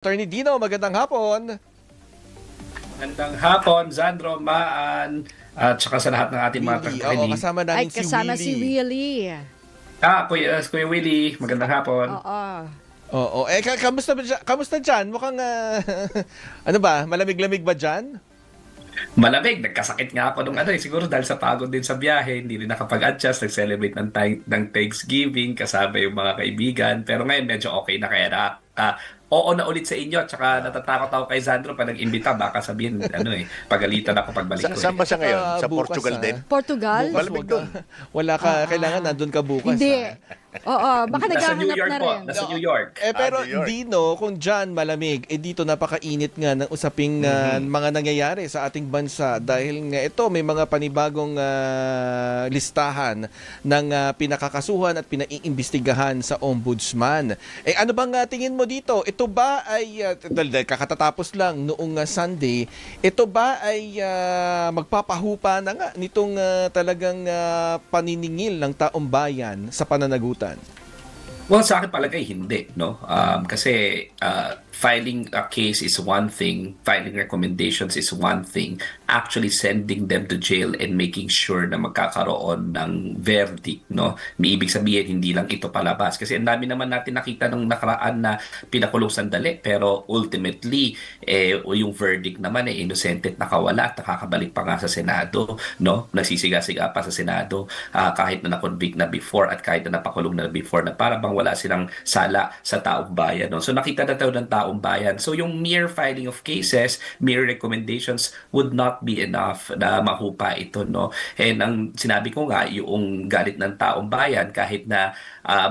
Attorney Dino, magandang hapon. Magandang hapon, Zandro, Maan, at saka sa lahat ng ating mga Willie, oo, tagapakinig. kasama namin si kasama si Willie. Willie. Kuya Willie, magandang hapon. Oo. Oo, kamusta dyan? Mukhang, ano ba, malamig-lamig ba dyan? Malamig, nagkasakit nga ako nung siguro dahil sa pagod din sa biyahe, hindi rin nakapag-adjust, nag-celebrate ng Thanksgiving kasama yung mga kaibigan. Pero ngayon medyo okay na kaya oo na ulit sa inyo at saka natatakot ako kay Zandro pag nag-imbita, baka sabihin, pagalitan ako pagbalik ko. Saan ba siya ngayon? Sa Bukas, Portugal din? Portugal? Bukas, Malamig doon. Wala ka, kailangan nandun ka bukas. Hindi. Oo, baka Nasa naghahanap New York na po, rin. nasa New York. Pero New York. Dino, kung dyan malamig, dito napakainit nga ng usaping mga nangyayari sa ating bansa dahil nga ito may mga panibagong listahan ng pinakakasuhan at pinaiimbestigahan sa ombudsman. Ano bang tingin mo dito? Ito ba ay, dahil kakatatapos lang noong Sunday, ito ba ay magpapahupa na nga nitong talagang paniningil ng taong bayan sa pananagutan? Well, sa akin palagay hindi, no? Kasi filing a case is one thing, filing recommendations is one thing, actually sending them to jail and making sure na magkakaroon ng verdict, no? May ibig sabihin hindi lang ito palabas kasi ang dami naman natin nakita ng nakaraan na pinakulong sandali pero ultimately yung verdict naman innocent at nakawala at nakakabalik pa nga sa Senado, no? Nagsisiga-siga pa sa Senado kahit na na-convict na before at kahit na napakulong na before na para bang wala silang sala sa taong bayan, no? So nakita na tayo ng taong bayan. So yung mere filing of cases, mere recommendations would not be enough na mahupa ito, no? And ang sinabi ko nga, yung galit ng taong bayan, kahit na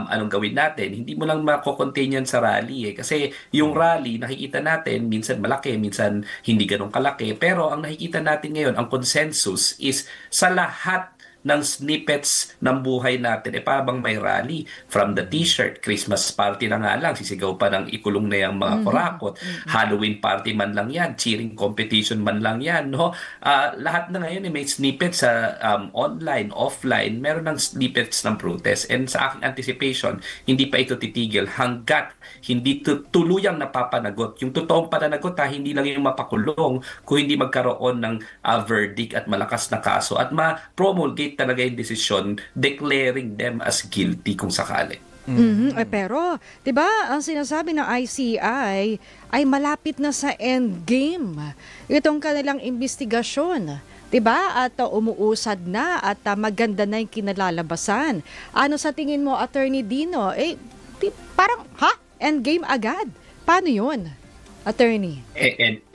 anong gawin natin, hindi mo lang mako-contain yan sa rally Kasi yung rally, nakikita natin, minsan malaki, minsan hindi ganun kalaki. Pero ang nakikita natin ngayon, ang consensus is sa lahat ng snippets ng buhay natin para bang may rally from the t-shirt, Christmas party na nga lang, sisigaw pa ng ikulong na yung mga kurakot, Halloween party man lang yan, cheering competition man lang yan, no? Lahat na ngayon may snippets sa online, offline, meron ng snippets ng protest and sa aking anticipation, hindi pa ito titigil hanggat hindi tuluyang napapanagot. Yung totoong pananagot hindi lang yung mapakulong, kung hindi magkaroon ng verdict at malakas na kaso at ma-promulgate talaga yung desisyon declaring them as guilty kung sakali. Pero, 'di ba, ang sinasabi ng ICI ay malapit na sa endgame itong kanilang investigasyon. 'Di ba? At umuusad na at maganda na yung kinalalabasan. Ano sa tingin mo, Attorney Dino? Parang endgame agad. Paano 'yun? Attorney.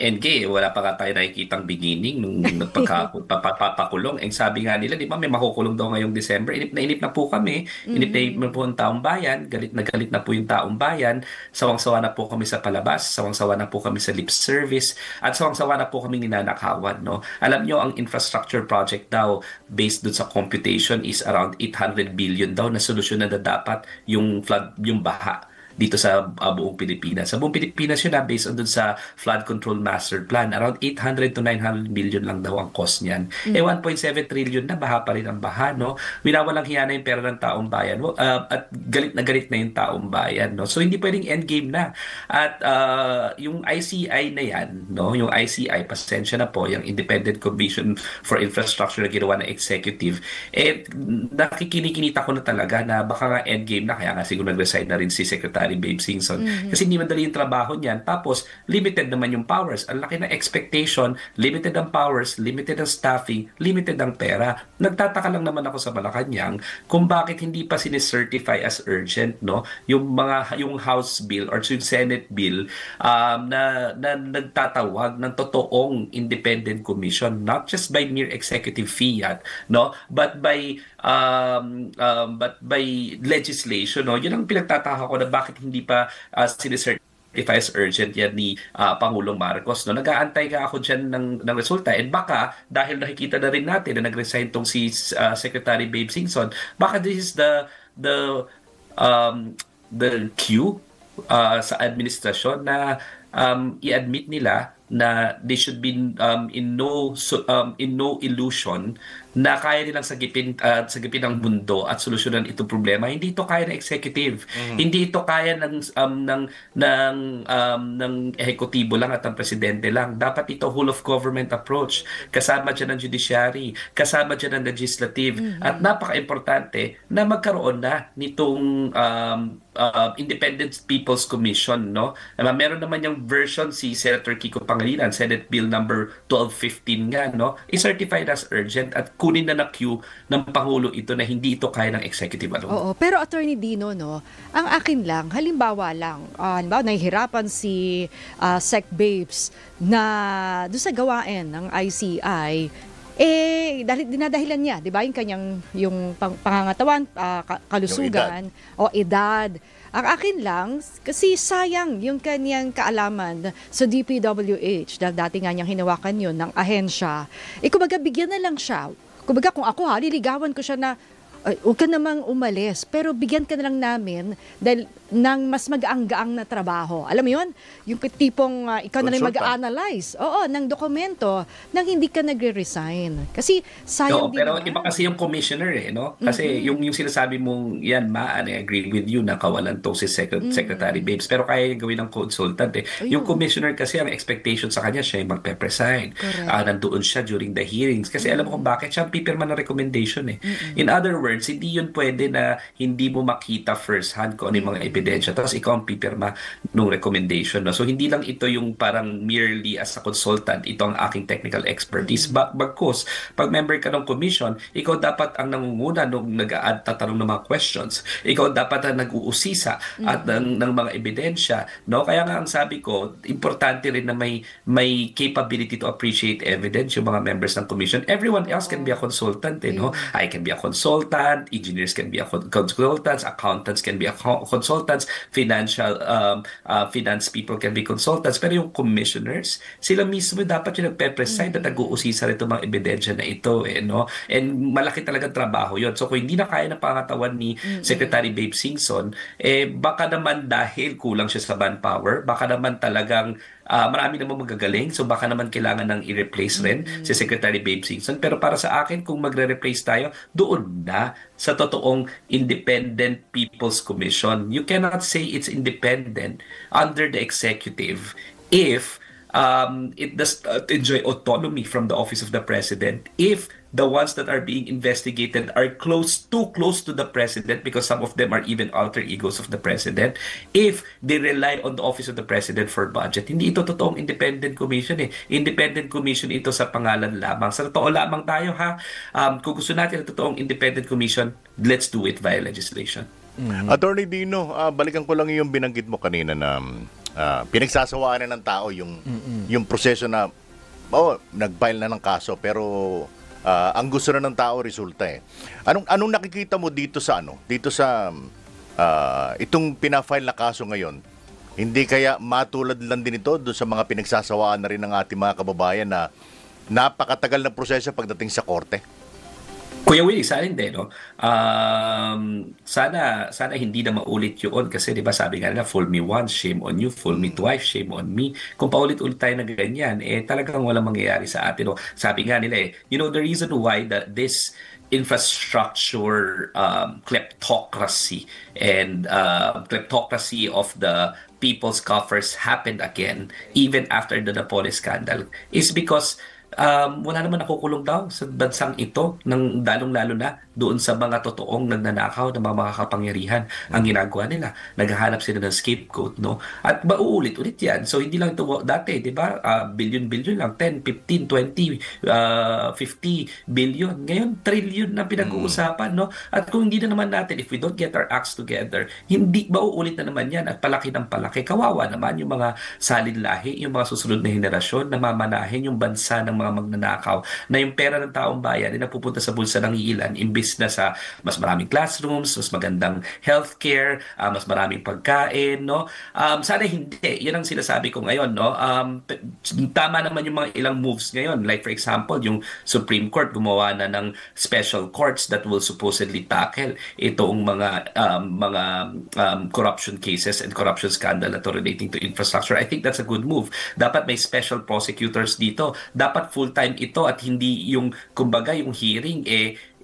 NK, wala pa nga tayo nakikitang beginning nung nagpapakulong. Sabi nga nila, di ba, may makukulong daw ngayong December. Inip na po kami. Inip na po ang taong bayan. Galit na po yung taong bayan. Sawang-sawa na po kami sa palabas. Sawang-sawa na po kami sa lip service. At sawang-sawa na po kami ninanakawan. No? Alam nyo, ang infrastructure project daw, based dun sa computation, is around 800 billion daw na solusyon na dapat yung flood, yung baha dito sa buong Pilipinas. Sa buong Pilipinas yun based on dun sa Flood Control Master Plan. Around 800 to 900 billion lang daw ang cost niyan. 1.7 trillion na baha pa rin ang baha, no? Winawalang hiya na yung pera ng taong bayan. At galit na yung taong bayan, no? So hindi pwedeng endgame na. At yung ICI na yan, no? Yung ICI, pasensya na po, yung Independent Commission for Infrastructure na ginawa ng executive, nakikinikita ko na talaga na baka nga endgame na, kaya nga siguro nag-resign na rin si Secretary Babe Singson. Kasi hindi madali yung trabaho niyan. Tapos, limited naman yung powers. Ang laki ng expectation, limited ang powers, limited ang staffing, limited ang pera. Nagtataka lang naman ako sa Malacanang kung bakit hindi pa sinicertify as urgent, no? Yung House bill or yung Senate bill na nagtatawag ng totoong independent commission, not just by mere executive fiat, no? But by legislation, no? Yun ang pinagtataka ko na bakit hindi pa sinicertify as urgent yan ni Pangulong Marcos, no? Nag-aantay ka ako dyan ng resulta and baka dahil nakikita na rin natin na nag-resign tong si Secretary Babe Singson, baka this is the cue sa administrasyon na i-admit nila na they should be in no illusion na kaya nilang sagipin ang mundo at solusyonan itong problema. Hindi ito kaya ng executive. Hindi ito kaya ng ehekutibo lang at ng presidente lang. Dapat ito whole of government approach. Kasama dyan ang judiciary, kasama dyan ang legislative, at napaka-importante na magkaroon na nitong Independent People's Commission, no? Meron naman yung version si Senator Kiko Pangilinan, Senate Bill number 1215 nga, no? I-certified as urgent at kunin na queue ng Pangulo ito na hindi ito kaya ng executive alone. Oo, pero Attorney Dino, no, ang akin lang, halimbawa nahihirapan si Sec Babes na doon sa gawain ng ICI, dahil dinadahilan niya, 'di ba, yung kanyang pangangatawan, kalusugan o edad. Ang akin lang, kasi sayang yung kanyang kaalaman sa DPWH dahil dati nga niyang hinawakan yun ng ahensya. Kumbaga bigyan na lang siya. Kumbaga kung ako liligawan ko siya na huwag ka namang umalis, pero bigyan ka na lang namin dahil ng mas magaang-gaang na trabaho. Alam mo yun? Yung tipong ikaw na lang mag-analyze ng dokumento nang hindi ka nagre-resign. Kasi sayang din pero naman. iba kasi yung commissioner no? Kasi yung sinasabi mong yan, I agree with you na kawalan to si Secretary Babes. Pero kaya yung gawin ng consultant Yung commissioner kasi ang expectation sa kanya, siya yung magpe-preside. Nandoon siya during the hearings. Kasi alam mo kung bakit siya pipirma ng recommendation In other words, hindi yun pwede na hindi mo makita first hand kung ano yung mga ebidensya tapos ikaw ang pipirma ng recommendation. No? So hindi lang ito yung parang merely as a consultant, ito ang aking technical expertise. Bagkus, pag member ka ng commission, ikaw dapat ang nangunguna nung nag-a-add tatanong ng mga questions. Ikaw dapat ang nag-uusisa at ng mga ebidensya. No? Kaya nga ang sabi ko, importante rin na may capability to appreciate evidence yung mga members ng commission. Everyone else can be a consultant. No? I can be a consultant, engineers can be consultants, accountants can be consultants, finance people can be consultants, pero yung commissioners, sila mismo dapat yung nagpe-preside at nag-uusisa rin itong mga ebidensya na ito no? And malaki talagang trabaho yun. So kung hindi na kaya ng pangatawan ni Secretary Babe Singson, baka naman dahil kulang siya sa manpower, baka naman talagang marami namang magagaling, so baka naman kailangan ng i-replace rin si Secretary Babe Singson. Pero para sa akin, kung magre-replace tayo, doon na sa totoong Independent People's Commission. You cannot say it's independent under the executive if it does not enjoy autonomy from the office of the president, if the ones that are being investigated are too close to the president because some of them are even alter egos of the president, if they rely on the office of the president for budget. Hindi ito totoong independent commission Independent commission ito sa pangalan lamang. Sa totoo lamang tayo kung gusto natin ang totoong independent commission, let's do it via legislation. Attorney Dino, balikan ko lang yung binanggit mo kanina na pinagsasawaan na ng tao yung proseso na nag-file na ng kaso pero ang gusto na ng tao resulta Anong nakikita mo dito sa itong pina-file na kaso ngayon? Hindi kaya matulad lang din ito doon sa mga pinagsasawaan na rin ng ating mga kababayan na napakatagal na proseso pagdating sa korte? Kuya Willie, sa akin din, no? Sana hindi na maulit yun kasi 'di ba sabi nga nila, fool me once, shame on you, fool me twice, shame on me. Kung paulit-ulit tayo na ganyan, talagang walang mangyayari sa atin. No? Sabi nga nila the reason why this infrastructure kleptocracy and kleptocracy of the people's coffers happened again even after the Napoles scandal is because wala naman nakukulong daw sa bansang ito ng lalong-lalo na doon sa mga totoong nagnanakaw ng mga makakapangyarihan. Ang ginagawa nila, naghahanap sila ng scapegoat, no? At mauulit-ulit yan. So hindi lang ito dati, di ba? Billion-billion lang, 10, 15, 20, 50 billion. Ngayon, trillion na pinag-uusapan, no? At kung hindi na naman natin, if we don't get our acts together, hindi mauulit na naman yan at palaki ng palaki. Kawawa naman yung mga salinlahi, yung mga susunod na henerasyon na mamanahin yung bansa ng mga magnanakaw na yung pera ng taong bayan ay napupunta sa bulsa ng ilan imbis na sa mas maraming classrooms, mas magandang healthcare, mas maraming pagkain, no? Sana hindi. Yan ang sinasabi ko ngayon, no? Tama naman yung mga ilang moves ngayon. Like for example, yung Supreme Court gumawa na ng special courts that will supposedly tackle itong mga corruption cases and corruption scandal na to relating to infrastructure. I think that's a good move. Dapat may special prosecutors dito. Dapat full-time ito at hindi yung, kumbaga, yung hearing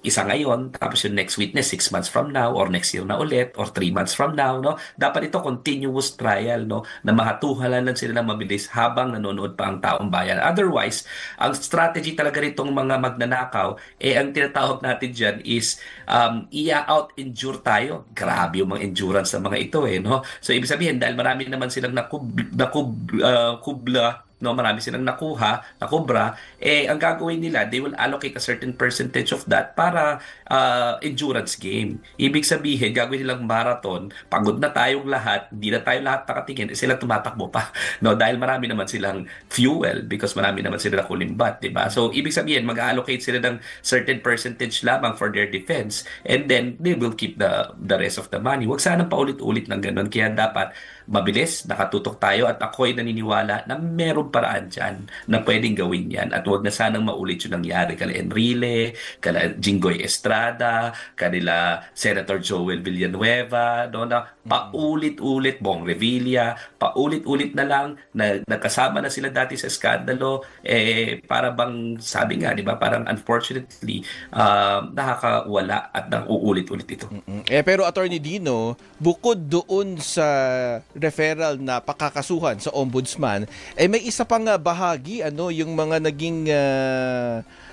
isa ngayon, tapos yung next witness 6 months from now, or next year na ulit, or 3 months from now, no? Dapat ito continuous trial, no? Na mahatuhalan lang sila ng mabilis habang nanonood pa ang taong bayan. Otherwise, ang strategy talaga nitong mga magnanakaw, ang tinatawag natin dyan is out-endure tayo. Grabe yung mga endurance ng mga ito, no? So, ibig sabihin, dahil marami naman silang kubla, no, marami silang nakubra, ang gagawin nila, they will allocate a certain percentage of that para endurance game. Ibig sabihin, gagawin nilang marathon, pagod na tayong lahat, hindi na tayo lahat nakatingin, sila tumatakbo pa. No, dahil marami naman silang fuel because marami naman sila nakulimbat, di ba? So, ibig sabihin, mag-allocate sila ng certain percentage lamang for their defense and then they will keep the rest of the money. Huwag sanang paulit-ulit ng ganun. Kaya dapat mabilis, nakatutok tayo at ako'y naniniwala na meron paraan dyan na pwedeng gawin yan at huwag na sanang maulit yung nangyari kala Enrile, kala Jinggoy Estrada, kanila Senator Joel Villanueva, no, na paulit-ulit, Bong Revilla, paulit-ulit na lang na nagkasama na sila dati sa skandalo, para bang sabi nga, di ba, parang unfortunately nakakawala at nang uulit-ulit ito. Pero Attorney Dino, bukod doon sa referral na pakakasuhan sa ombudsman, may isa pang bahagi, yung mga naging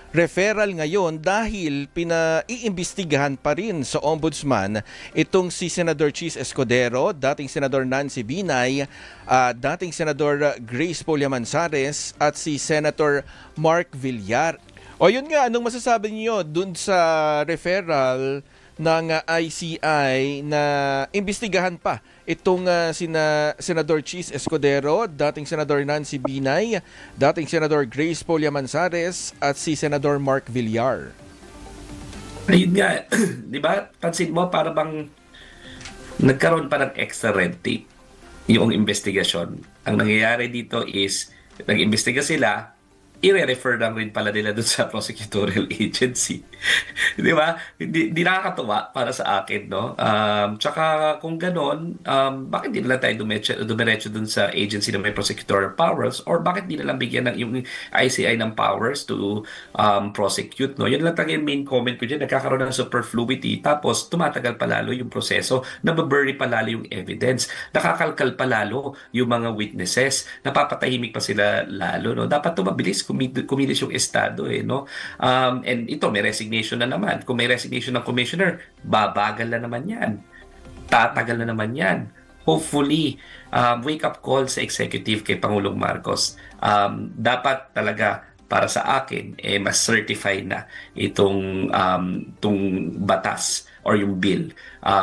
referral ngayon dahil pinaiimbestigahan pa rin sa ombudsman itong si Senador Chis Escudero, dating Senador Nancy Binay, dating Senador Grace Polia Manzares at si Senator Mark Villar. O yun nga, anong masasabi niyo dun sa referral ng ICI na imbestigahan pa itong Senador Chis Escudero, dating Senador Nancy Binay, dating Senador Grace Polia Manzares at si Senador Mark Villar? Ayun nga, di ba? Pansin mo, para bang nagkaroon pa ng extra red tape yung investigasyon. Ang nangyayari dito is, nag-imbestiga sila, i-refer lang rin pala nila dun sa prosecutorial agency. Di ba? Di nakakatuwa para sa akin, no? Tsaka kung ganon, bakit di na lang tayo dumiretso dun sa agency na may prosecutorial powers or bakit di na lang bigyan ng yung ICI ng powers to prosecute, no? Yun lang talaga yung main comment ko dyan. Nagkakaroon ng superfluity tapos tumatagal palalo yung proseso, nababury palalo yung evidence, nakakalkal palalo yung mga witnesses, napapatahimik pa sila lalo, no? Dapat tumabilis, kumilis yung estado, no? And ito, may resignation na naman. Kung may resignation ng commissioner, babagal na naman yan. Tatagal na naman yan. Hopefully, wake-up call sa executive kay Pangulong Marcos. Dapat talaga, para sa akin, mas certify na itong batas or yung bill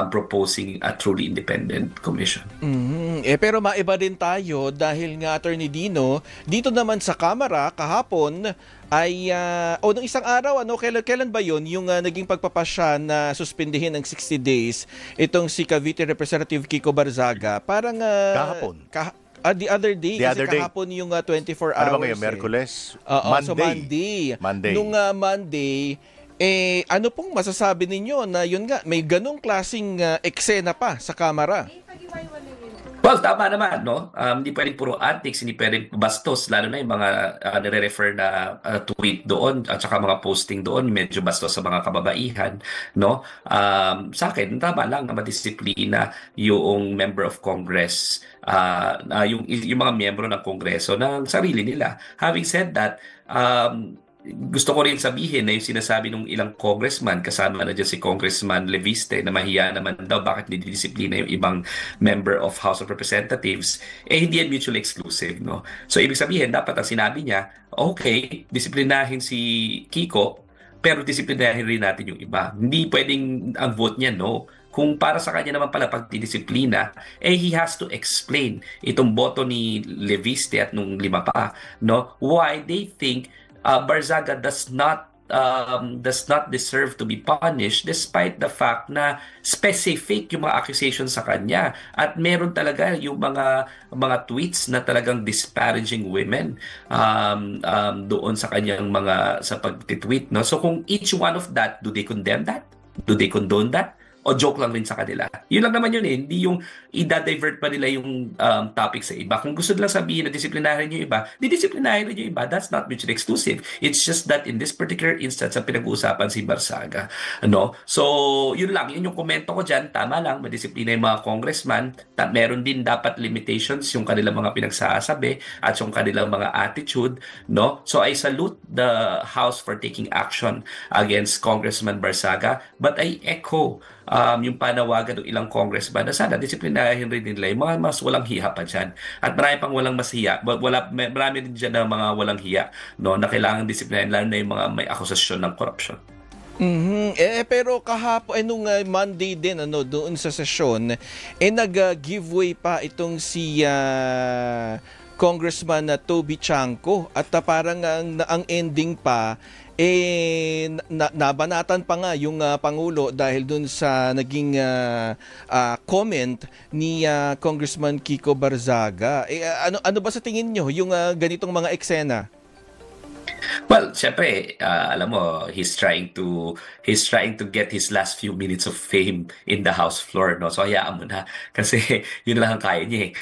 proposing a truly independent commission. Pero maiba din tayo dahil nga, Attorney Dino, dito naman sa Kamara kahapon ay nung isang araw, kailan ba yun yung naging pagpapasya na suspindihin ng 60 days itong si Cavite Representative Kiko Barzaga? Parang kahapon. The other day, kahapon yung 24 hours. Ano ba ngayon? Merkules? Monday. So Monday. Nung Monday, ano pong masasabi ninyo na yun nga, may ganong klaseng eksena pa sa Kamara? Well, tama naman, no? Hindi pwedeng puro antics, hindi pwedeng bastos, lalo na yung mga nire-refer na tweet doon at saka mga posting doon, medyo bastos sa mga kababaihan, no? Sa akin, tama lang na madisiplina yung member of Congress, yung mga miyembro ng Kongreso ng sarili nila. Having said that, gusto ko rin sabihin na yung sinasabi ng ilang congressman, kasama na dyan si Congressman Leviste, na mahiya naman daw bakit nididisiplina yung ibang member of House of Representatives, hindi yan mutually exclusive, no? So, ibig sabihin, dapat ang sinabi niya, okay, disiplinahin si Kiko, pero disiplinahin rin natin yung iba. Hindi pwedeng ang vote niya, no? Kung para sa kanya naman pala pagdidisiplina, he has to explain itong boto ni Leviste at nung 5 pa, no? Why they think Barzaga does not deserve to be punished despite the fact na specific yung mga accusations sa kanya at meron talaga yung mga tweets na talagang disparaging women doon sa kanyang mga sa pag-tweet, no? So kung each one of that, do they condemn that? Do they condone that? O joke lang rin sa kanila. Yun lang naman yun eh. Hindi yung i-divert pa nila yung topic sa iba. Kung gusto nilang sabihin na disiplinahin yung iba, didisiplinahin rin yung iba. That's not mutually exclusive. It's just that in this particular instance, ang pinag-uusapan si Barzaga. Ano? So, yun lang. Yun yung komento ko dyan. Tama lang, madisiplina yung mga congressman. Meron din dapat limitations yung kanilang mga pinagsasabi at yung kanilang mga attitude. No? So, I salute the House for taking action against Congressman Barzaga. But I echo yung panawagan ng ilang congressman na sana disiplinahin rin nila yung mga mas walang hiya pa dyan. At marami pang walang mas hiya. Marami din dyan na mga walang hiya, no, na kailangan disiplinahin, lalo na yung mga may akusasyon ng korupsyon. Pero kahapon nung Monday din doon sa sesyon nag-giveaway pa itong si Congressman Toby Chanco at parang ang ending pa nabanatan pa nga yung Pangulo dahil dun sa naging comment ni Congressman Kiko Barzaga. Ano ba sa tingin nyo yung ganitong mga eksena? Well, syempre, alam mo, he's trying to get his last few minutes of fame in the House floor, no? So hayaan mo na kasi yun lang ang kaya niya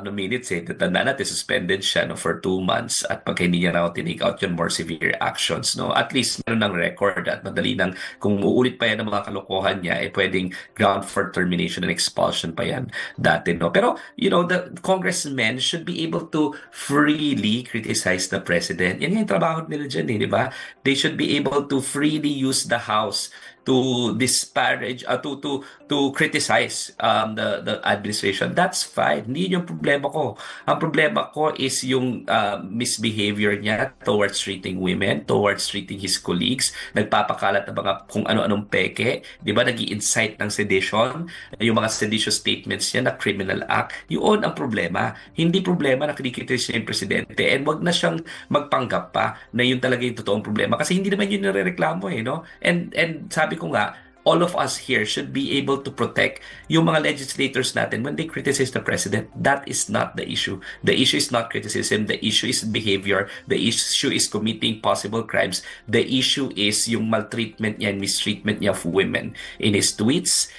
no minutes Tanda natin, suspended siya no for 2 months at pag hindi niya raw tinake out yun, more severe actions, no? At least meron ng record at madali nang kung uulit pa yan ng mga kalokohan niya, pwedeng ground for termination and expulsion pa yan dati, no? Pero, the congressmen should be able to freely criticize the president. Yan yung trabaho nila dyan, di ba? They should be able to freely use the House to disparage, to criticize the administration. That's fine. Hindi yun yung problema ko. Ang problema ko is yung misbehavior niya towards treating women, towards treating his colleagues. Nagpapakalat ng mga kung ano-anong peke. Di ba? Nag-i-incite ng sedition. Yung mga seditious statements niya na criminal act. Yun ang problema. Hindi problema na kinikriticize niya yung presidente. And wag na siyang magpanggap pa na yun talaga yung totoong problema. Kasi hindi naman yun nirereklamo no? And sabi ko nga, all of us here should be able to protect yung mga legislators natin when they criticize the president. That is not the issue. The issue is not criticism. The issue is behavior. The issue is committing possible crimes. The issue is yung maltreatment niya and mistreatment niya of women in his tweets,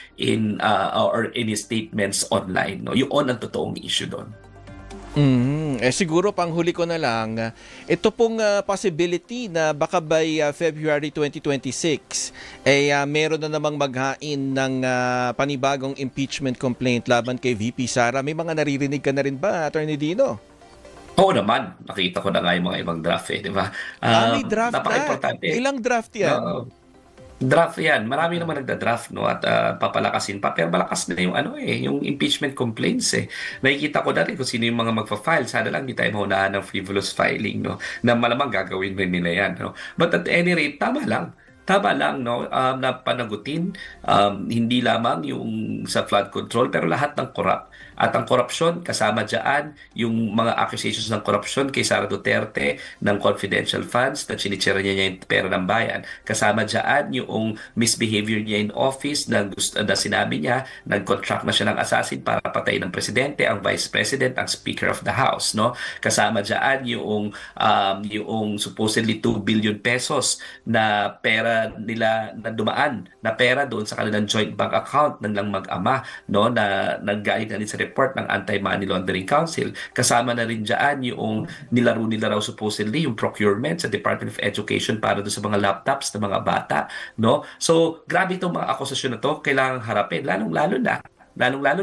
or in his statements online. No? Yun ang totoong issue doon. Siguro panghuli ko na lang, ito pong possibility na baka by February 2026 meron na namang maghain ng panibagong impeachment complaint laban kay VP Sara. May mga naririnig ka na rin ba, Attorney Dino? Oo naman. Nakita ko na nga yung mga ibang draft di ba? May draft napaka-importante. Ilang draft yan? Draft yan. Marami naman nagda-draft at papalakasin pa. Pero malakas na yung yung impeachment complaints Nakikita ko dati kung sino yung mga magfa-file. Sana lang hindi tayo mahunahan ng frivolous filing na malamang gagawin rin nila yan. But at any rate, tama lang na panagutin hindi lamang yung sa flood control pero lahat ng corrupt. At ang korupsyon, kasama dyan yung mga accusations ng korupsyon kay Sara Duterte ng confidential funds na sinitsira niya yung pera ng bayan. Kasama dyan yung misbehavior niya in office na sinabi niya, nag-contract na siya ng assassin para patayin ng presidente, ang vice president, ang speaker of the house. No? Kasama dyan yung supposedly 2 billion pesos na pera nila na dumaan na pera doon sa kanilang joint bank account ng lang mag-ama na naggaling na rin sa report ng Anti-Money Laundering Council. Kasama na rin dyan yung nilaro nila raw supposedly yung procurement sa Department of Education para doon sa mga laptops ng mga bata. So, grabe itong mga akusasyon na to, kailangang harapin. Lalong-lalo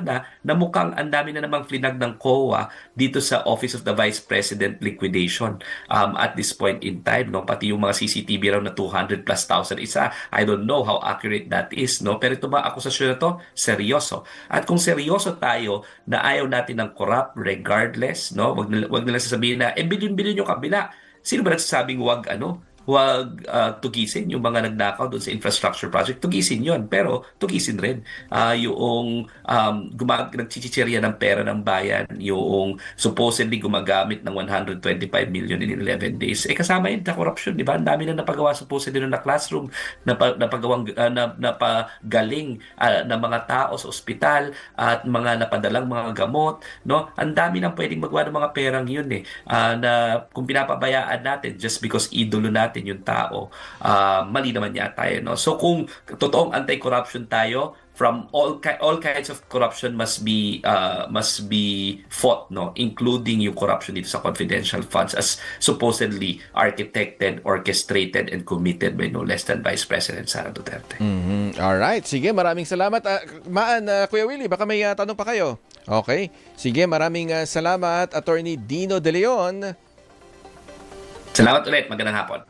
na mukhang ang dami na namang flinag ng COA dito sa Office of the Vice President liquidation at this point in time. Pati yung mga CCTV raw na 200+ thousand isa. I don't know how accurate that is. Pero itong mga akusasyon na to, seryoso. At kung seryoso tayo na ayaw natin ng corrupt regardless, wag nila sasabihin na, bilyon-bilyon yung kabila. Sino ba nagsasabing wag tugisin yung mga nagnakaw doon sa infrastructure project. Tugisin yon, pero tugisin rin yung nagchichichirya ng pera ng bayan, yung supposedly gumagamit ng 125 million in 11 days. Kasama yun na corruption, di ba? Ang dami na napagawa supposedly na classroom, napagaling ng mga tao sa ospital at mga napadalang mga gamot, no? Ang dami nang pwedeng magawa ng mga perang yun na kung pinapabayaan natin just because idolo natin yung tao, mali naman yata yun, no? So kung totoong anti-corruption tayo, from all kinds of corruption must be fought, no, including yung corruption dito sa confidential funds as supposedly architected, orchestrated and committed by no less than Vice President Sara Duterte. All right, sige, maraming salamat. Kuya Willie, baka may tanong pa kayo. Okay, sige, maraming salamat, Attorney Dino De Leon. Salamat ulit, magandang hapon.